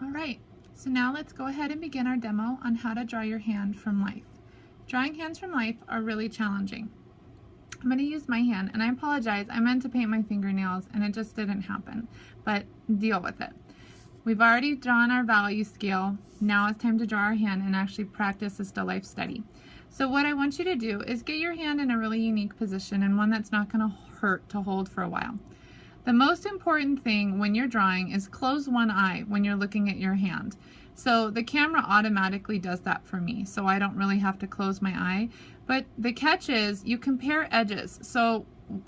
All right, so now let's go ahead and begin our demo on how to draw your hand from life. Drawing hands from life are really challenging. I'm going to use my hand, and I apologize, I meant to paint my fingernails and it just didn't happen, but deal with it. We've already drawn our value scale. Now it's time to draw our hand and actually practice a still life study. So what I want you to do is get your hand in a really unique position and one that's not going to hurt to hold for a while. The most important thing when you're drawing is close one eye when you're looking at your hand. So the camera automatically does that for me, so I don't really have to close my eye. But the catch is you compare edges. So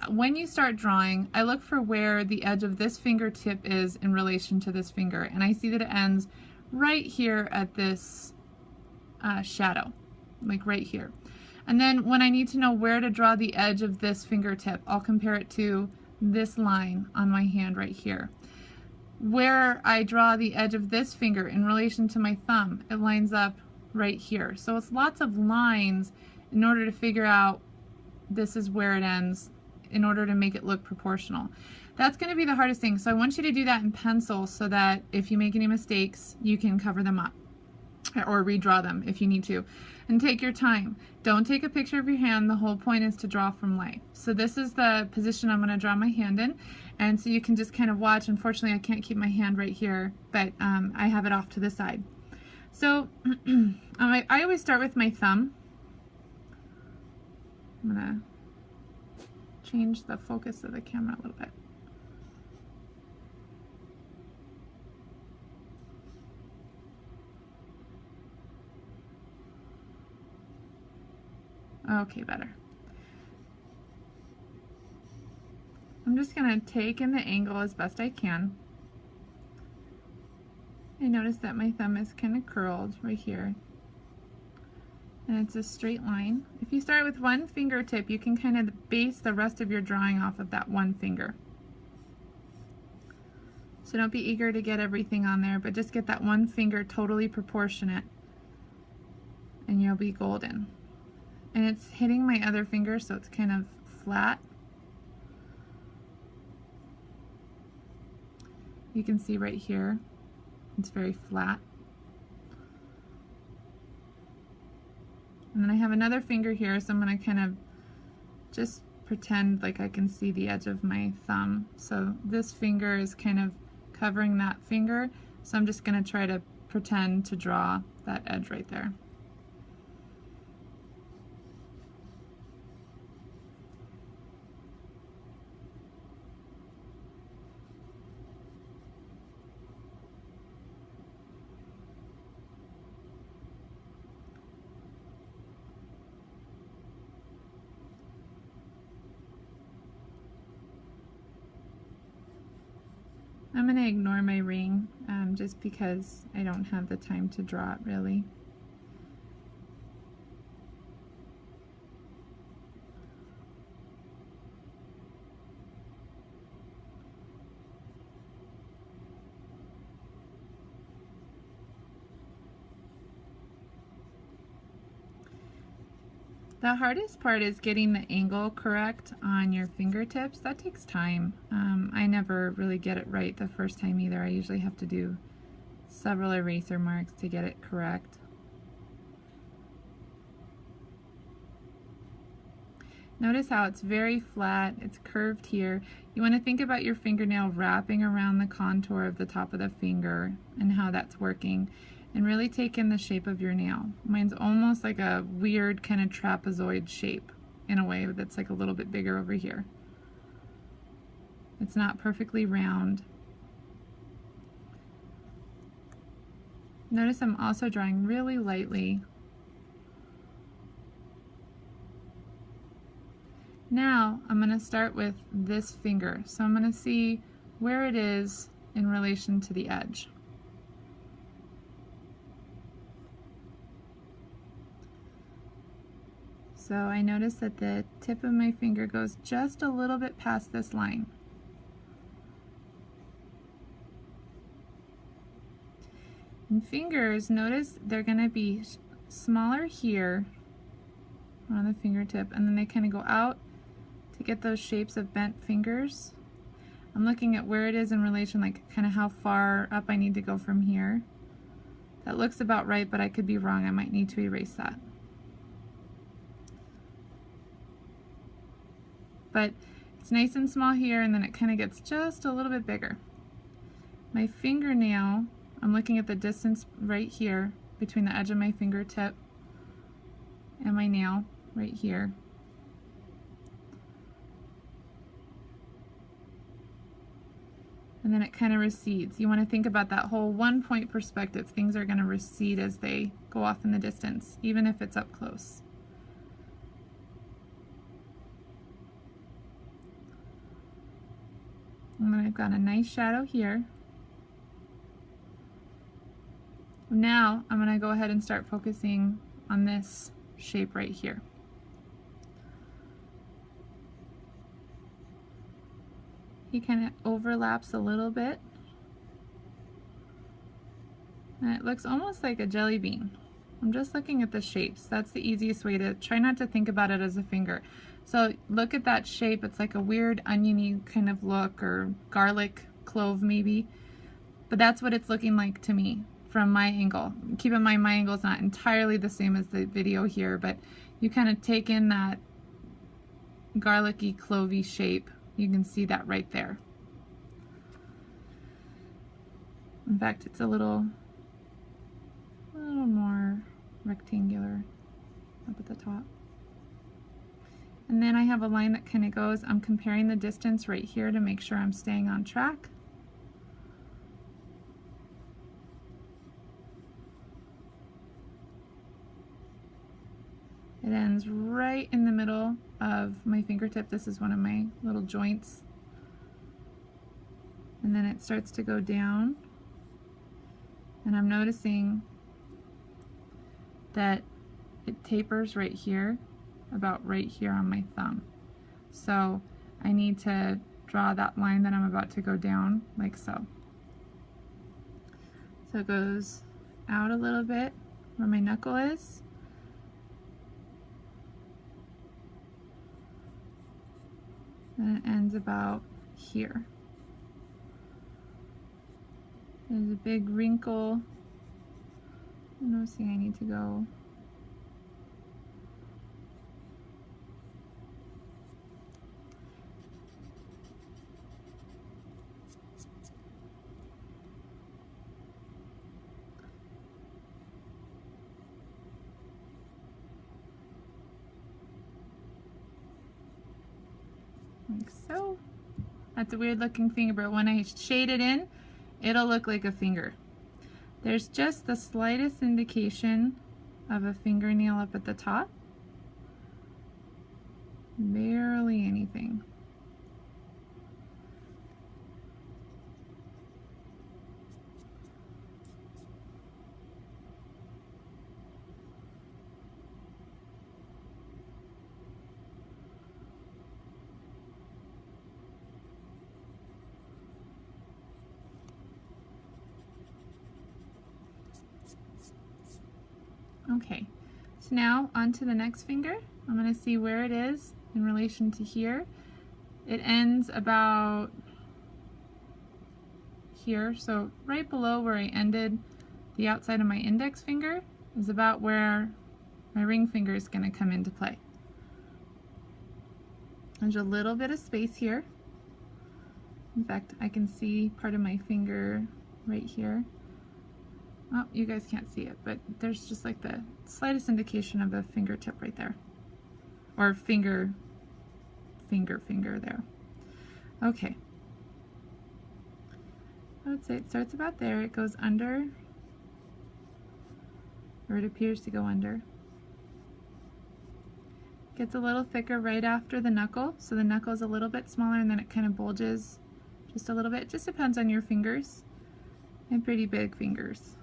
when you start drawing, I look for where the edge of this fingertip is in relation to this finger, and I see that it ends right here at this shadow, like right here. And then when I need to know where to draw the edge of this fingertip, I'll compare it to this line on my hand right here. Where I draw the edge of this finger in relation to my thumb, it lines up right here. So it's lots of lines in order to figure out this is where it ends in order to make it look proportional. That's going to be the hardest thing. So I want you to do that in pencil so that if you make any mistakes, you can cover them up or redraw them if you need to. And take your time. Don't take a picture of your hand. The whole point is to draw from life. So this is the position I'm going to draw my hand in, and so you can just kind of watch. Unfortunately, I can't keep my hand right here, but I have it off to the side. So I always start with my thumb. I'm going to change the focus of the camera a little bit. Okay, better. I'm just going to take in the angle as best I can. I notice that my thumb is kind of curled right here. And it's a straight line. If you start with one fingertip, you can kind of base the rest of your drawing off of that one finger. So don't be eager to get everything on there, but just get that one finger totally proportionate and you'll be golden. And it's hitting my other finger, so it's kind of flat. You can see right here, it's very flat. And then I have another finger here, so I'm going to kind of just pretend like I can see the edge of my thumb. So this finger is kind of covering that finger, so I'm just going to try to pretend to draw that edge right there. I'm going to ignore my ring just because I don't have the time to draw it really. The hardest part is getting the angle correct on your fingertips. That takes time. I never really get it right the first time either. I usually have to do several eraser marks to get it correct. Notice how it's very flat, it's curved here. You want to think about your fingernail wrapping around the contour of the top of the finger and how that's working. And really take in the shape of your nail. Mine's almost like a weird kind of trapezoid shape in a way that's like a little bit bigger over here. It's not perfectly round. Notice I'm also drawing really lightly. Now I'm going to start with this finger. So I'm going to see where it is in relation to the edge. So I notice that the tip of my finger goes just a little bit past this line. And fingers, notice they're going to be smaller here on the fingertip, and then they kind of go out to get those shapes of bent fingers. I'm looking at where it is in relation, like kind of how far up I need to go from here. That looks about right, but I could be wrong. I might need to erase that. But it's nice and small here, and then it kind of gets just a little bit bigger. My fingernail, I'm looking at the distance right here between the edge of my fingertip and my nail right here. And then it kind of recedes. You want to think about that whole 1-point perspective. Things are going to recede as they go off in the distance, even if it's up close. And then I've got a nice shadow here. Now I'm going to go ahead and start focusing on this shape right here. He kind of overlaps a little bit, and it looks almost like a jelly bean. I'm just looking at the shapes. That's the easiest way to try not to think about it as a finger. So look at that shape. It's like a weird oniony kind of look, or garlic clove maybe, but that's what it's looking like to me from my angle. Keep in mind my angle is not entirely the same as the video here, but you kind of take in that garlicky clovey shape. You can see that right there. In fact, it's a little more rectangular up at the top. And then I have a line that kind of goes, I'm comparing the distance right here to make sure I'm staying on track. It ends right in the middle of my fingertip. This is one of my little joints. And then it starts to go down. And I'm noticing that it tapers right here, about right here on my thumb. So I need to draw that line that I'm about to go down, like so. So it goes out a little bit where my knuckle is. And it ends about here. There's a big wrinkle. I'm noticing I need to go like so. That's a weird looking finger, but when I shade it in, it'll look like a finger. There's just the slightest indication of a fingernail up at the top. Barely anything. Okay, so now on to the next finger. I'm going to see where it is in relation to here. It ends about here, so right below where I ended the outside of my index finger is about where my ring finger is going to come into play. There's a little bit of space here. In fact, I can see part of my finger right here. Oh, you guys can't see it, but there's just like the slightest indication of a fingertip right there. Or finger there. Okay. I would say it starts about there, it goes under, or it appears to go under. Gets a little thicker right after the knuckle, so the knuckle is a little bit smaller and then it kind of bulges just a little bit. It just depends on your fingers. I have pretty big fingers.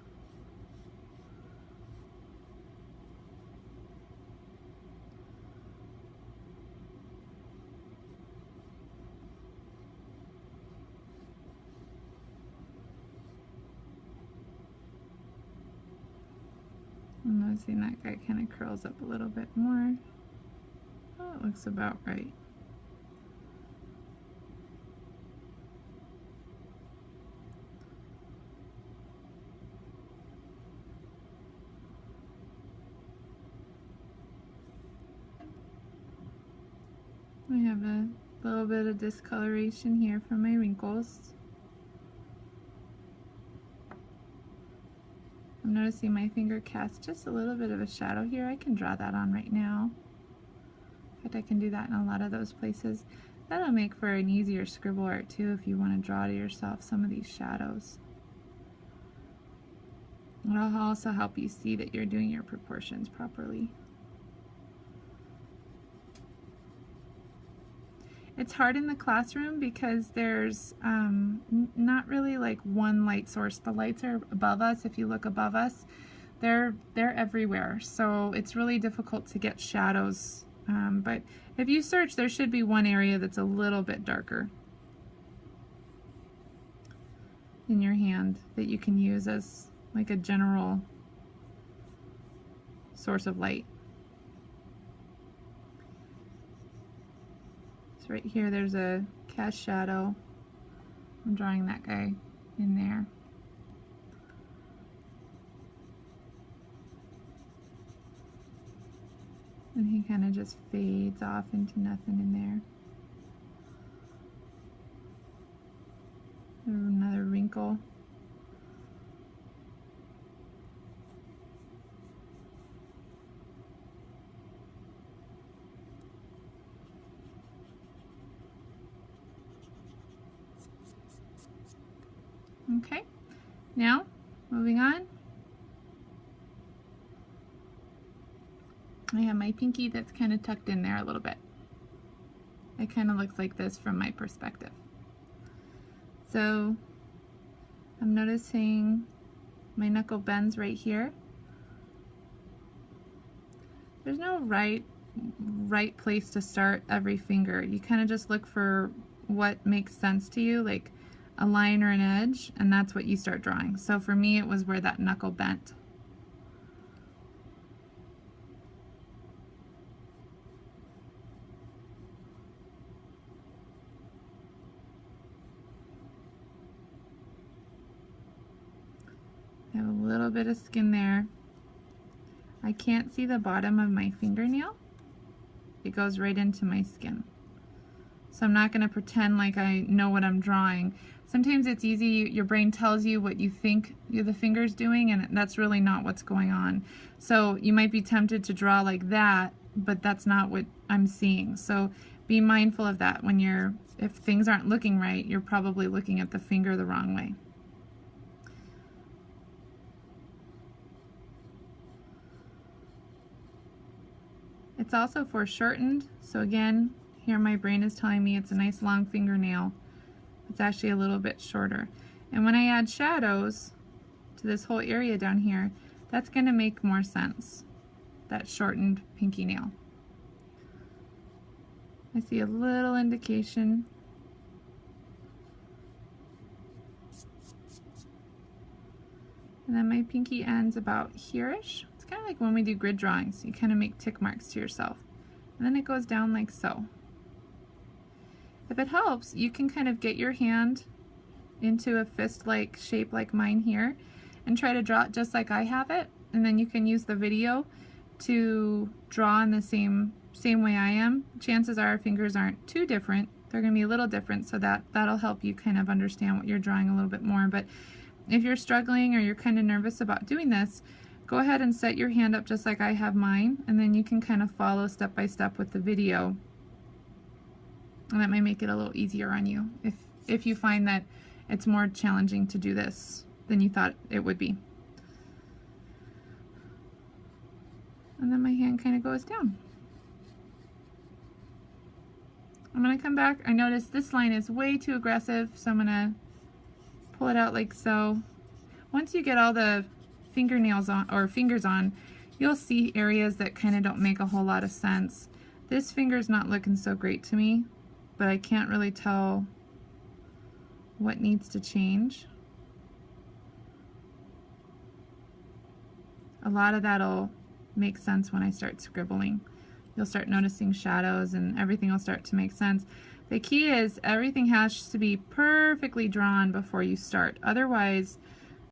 I'm noticing that guy kind of curls up a little bit more. Oh, it looks about right. A little bit of discoloration here from my wrinkles. I'm noticing my finger casts just a little bit of a shadow here. I can draw that on right now. In fact, I can do that in a lot of those places. That'll make for an easier scribble art too if you want to draw to yourself some of these shadows. It'll also help you see that you're doing your proportions properly. It's hard in the classroom because there's not really like one light source. The lights are above us. If you look above us, they're everywhere. So it's really difficult to get shadows. But if you search, there should be one area that's a little bit darker in your hand that you can use as like a general source of light. So right here there's a cast shadow. I'm drawing that guy in there. And he kind of just fades off into nothing in there. Another wrinkle. Okay, now moving on. I have my pinky that's kind of tucked in there a little bit. It kind of looks like this from my perspective. So I'm noticing my knuckle bends right here. There's no right place to start every finger. You kind of just look for what makes sense to you, like a line or an edge, and that's what you start drawing. So for me, it was where that knuckle bent. I have a little bit of skin there. I can't see the bottom of my fingernail. It goes right into my skin. So I'm not going to pretend like I know what I'm drawing. Sometimes it's easy, your brain tells you what you think the finger's doing, and that's really not what's going on. So you might be tempted to draw like that, but that's not what I'm seeing. So be mindful of that. If things aren't looking right, you're probably looking at the finger the wrong way. It's also foreshortened, so again, here my brain is telling me it's a nice long fingernail. It's actually a little bit shorter. And when I add shadows to this whole area down here, that's going to make more sense, that shortened pinky nail. I see a little indication. And then my pinky ends about here-ish. It's kind of like when we do grid drawings. You kind of make tick marks to yourself. And then it goes down like so. If it helps, you can kind of get your hand into a fist-like shape like mine here and try to draw it just like I have it, and then you can use the video to draw in the same way I am. Chances are our fingers aren't too different. They're going to be a little different, so that'll help you kind of understand what you're drawing a little bit more. But if you're struggling or you're kind of nervous about doing this, go ahead and set your hand up just like I have mine, and then you can kind of follow step by step with the video. And that might make it a little easier on you if you find that it's more challenging to do this than you thought it would be. And then my hand kind of goes down. I'm going to come back. I notice this line is way too aggressive, so I'm going to pull it out like so. Once you get all the fingernails on, or fingers on, you'll see areas that kind of don't make a whole lot of sense. This finger's not looking so great to me, but I can't really tell what needs to change. A lot of that'll make sense when I start scribbling. You'll start noticing shadows and everything will start to make sense. The key is everything has to be perfectly drawn before you start. Otherwise,